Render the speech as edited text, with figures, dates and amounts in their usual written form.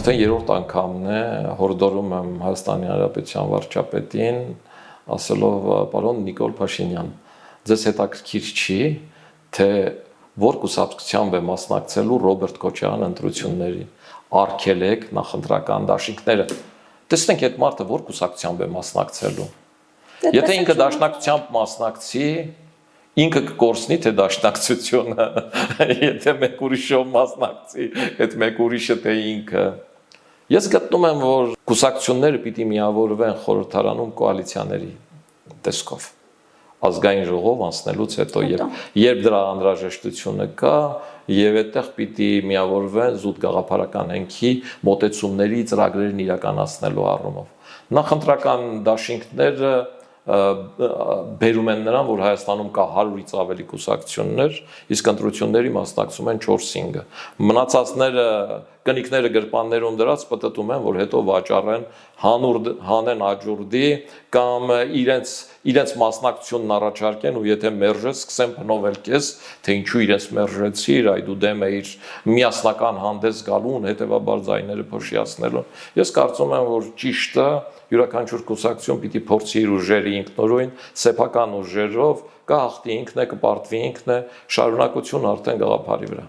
Արդեն երրորդ անգամն է հորդորում եմ Հայաստանի Հանրապետության վարչապետին, ասելով պարոն Նիկոլ Փաշինյան, ձեզ հետաքրքիր չի, թե որ կուսակցությամբ է մասնակցելու Ռոբերտ Քոչարյան ընտրություններին, արգելեք նախընտրական դաշինքները։ Տեսնենք այդ մարդը որ կուսակցությամբ է մասնակցելու։ Եթե ինքը դաշնակցությամբ մասնակցի, ինքը կկորցնի թե դաշնակցությունը, եթե մեկ ուրիշով մասնակցի, այդ մեկ ուրիշը թե ինքը։ Ես գտնում եմ, որ կուսակցությունները պիտի միավորվեն խորհրդարանում կոալիցիաների տեսքով։ Ազգային ժողով անցնելուց հետո երբ դրա անհրաժեշտությունը կա, եւ այդտեղ պիտի միավորվեն զուտ գաղափարական հենքի մոտեցումների ծրագրերն իրականացնելու առումով։ Նախընտրական դաշինքները բերում են նրան, որ Հայաստանում կա 100-ից ավելի կուսակցություններ, իսկ ընտրությունների մասնակցում են 4-5-ը։ Մնացածները կնիկները գրպաններում դրած պտտում են, որ հետո վաճառեն հանեն աջուրդի կամ իրենց մասնակցությունն առաջարկեն ու եթե մերժես սկսեն փնովել քեզ, թե ինչու իրենց մերժեցիր, այ դու դեմ էիր միասնական հանդես գալուն, հետեւաբար ձայները փոշիացնելուն։ Ես կարծում եմ, որ ճիշտը յուրաքանչյուր կուսակցություն պիտի փորձի իր ուժերը ինքնուրույն, սեփական ուժերով կհաղթի ինքն է, կպարտվի ինքն է, շարունակությունը արդեն գաղափարի վրա։